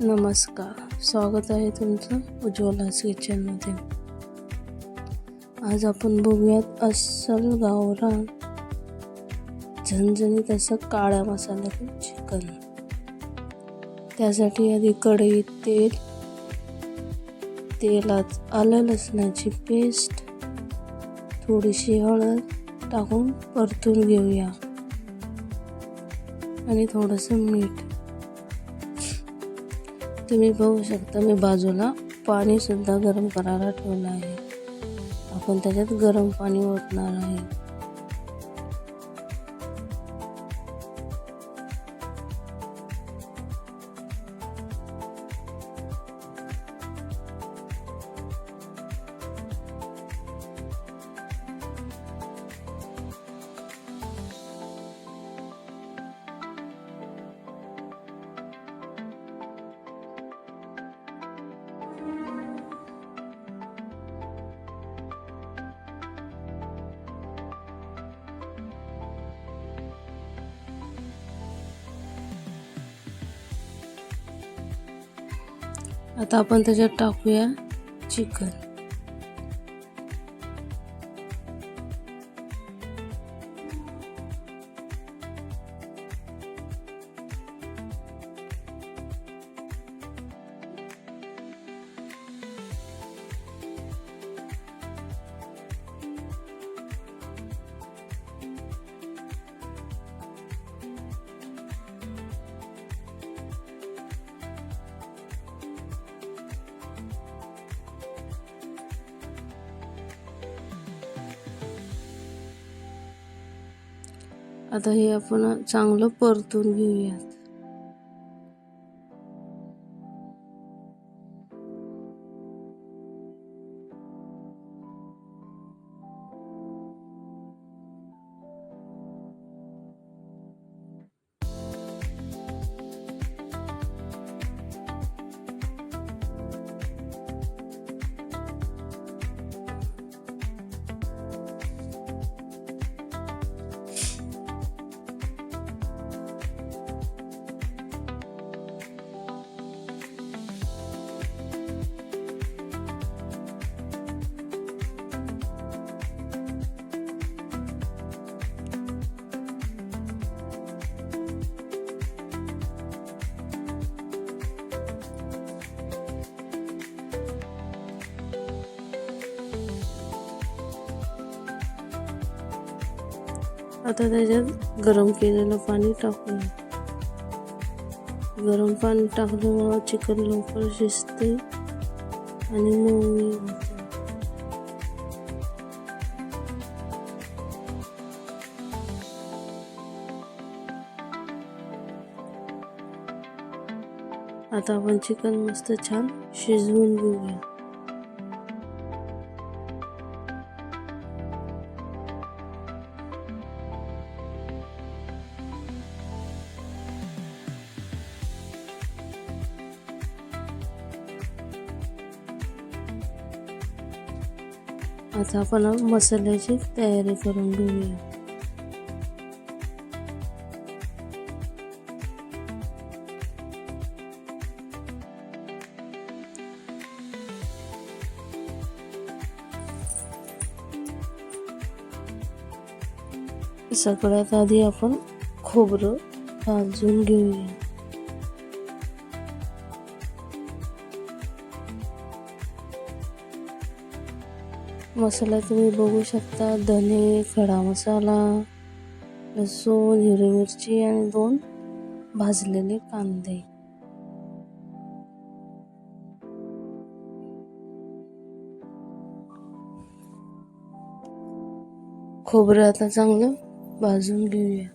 नमस्कार, स्वागत आहे तुमचं उज्ज्वलास किचनमध्ये। आज आपण बघूयात अस्सल गावरान झणझणीत असं काळ्या मसाल्याचं चिकन। त्यासाठी आधी कढईत तेलात आलं लसणाची पेस्ट, थोडीशी हळद टाकून परतून घेऊया आणि थोडंसं मीठ। तुम्ही बघू शकता मी बाजूला पाणी सुद्धा गरम करायला ठेवलं आहे। आपण त्याच्यात गरम पाणी ओतणार आहे। आता आपण त्याच्यात टाकूया चिकन। आता हे आपण चांगलं परतून घेऊयात। आता त्याच्यात गरम केलेलं पाणी टाकूया। गरम पाणी टाकल्यामुळे चिकन लवकर शिजते आणि मऊ होते। आता आपण चिकन मस्त छान शिजवून घेऊया। आता आपण मसाल्याची तयारी करून घेऊया। सगळ्यात आधी आपण खोबरं भाजून घेऊया। मसाला तुम्ही बघू शकता, धने, खडा मसाला, लसूण, हिरवी मिरची आणि 2 भाजलेले कांदे। खोबरं आता चांगलं भाजून घेऊया।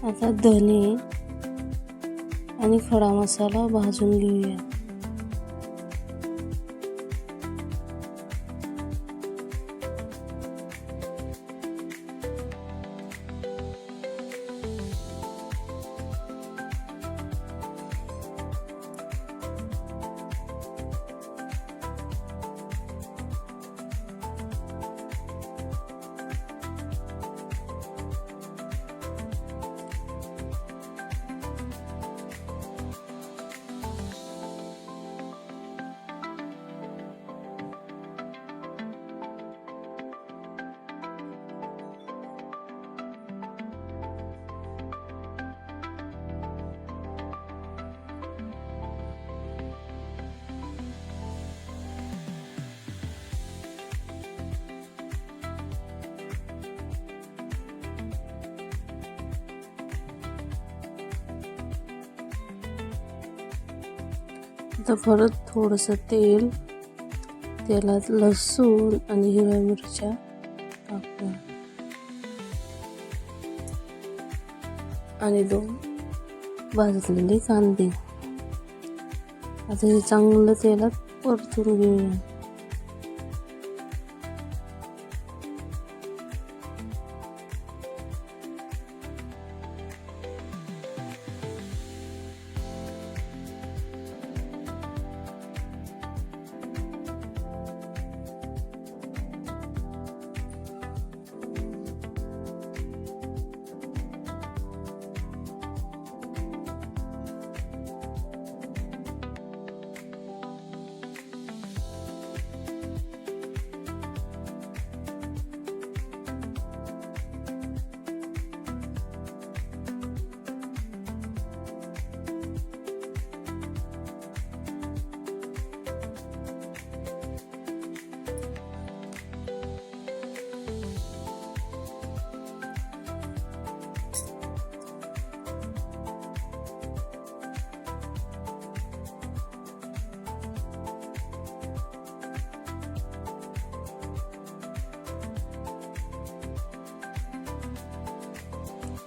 आता धने आणि खडा मसाला भाजून घेऊया। आता परत थोडंसं तेलात लसूण आणि हिरव्या मिरच्या टाकूया आणि 2 भाजलेले कांदे. आता हे चांगलं तेलात परतून घेऊया.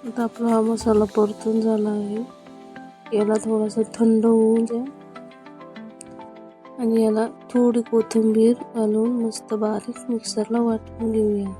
आता आपला हा मसाला परतून झाला आहे. याला थोडासा थंड होऊ द्या आणि याला थोडी कोथिंबीर घालून मस्त बारीक मिक्सरला वाटून घेऊया.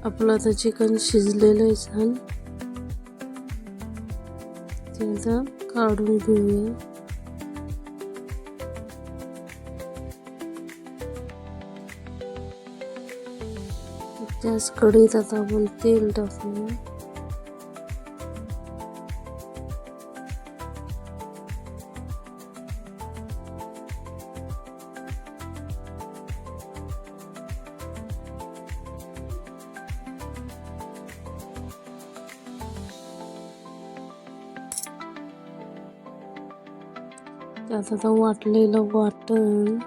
आपलं आता चिकन शिजलेलं आहे छान. ते आता काढून घेऊया. त्याच कढईत आता आपण तेल टाकूया. त्यात आता वाटलेलं वाटण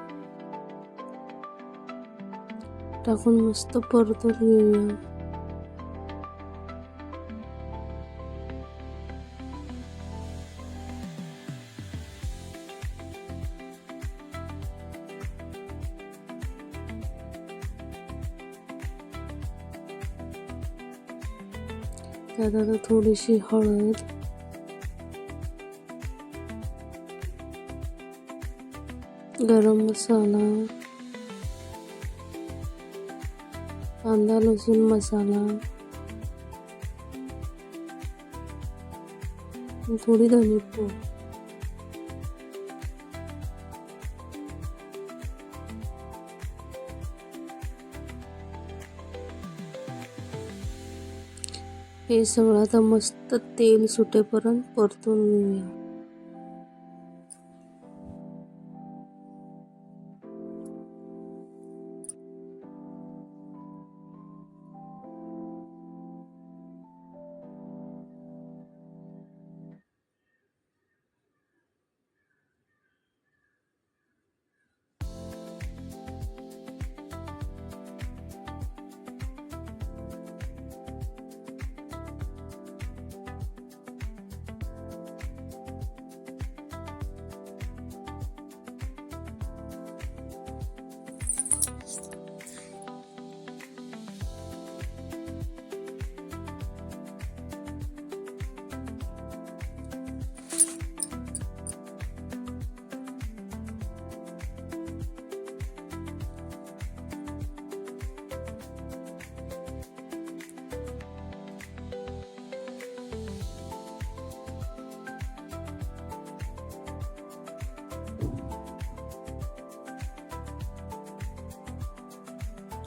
टाकून मस्त परतून घेऊया. त्यात आता थोडीशी हळद, गरम मसाला, कांदा लसूण मसाला, थोडी धनेपूड, हे सगळं आता मस्त तेल सुटेपर्यंत परतून घेऊया.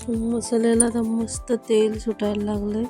मसाल्याला आता मस्त तेल सुटायला लागलंय.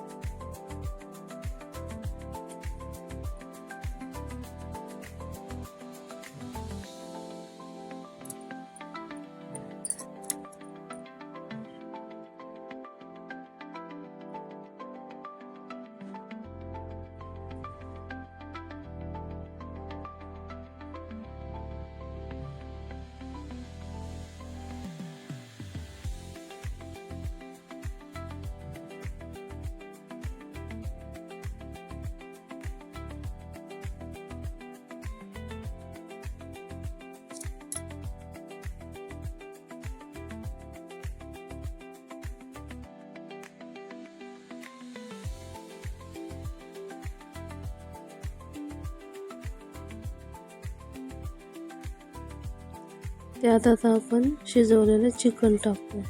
त्यात आता आपण शिजवलेलं चिकन टाकू.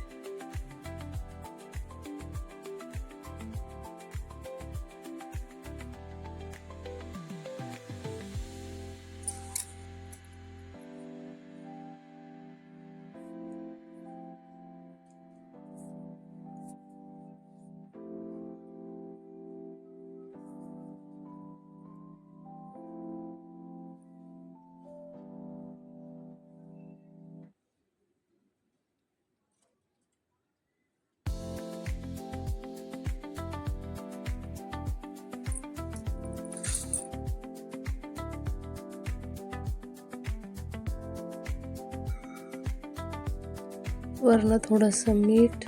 वरनं थोडंसं मीठ,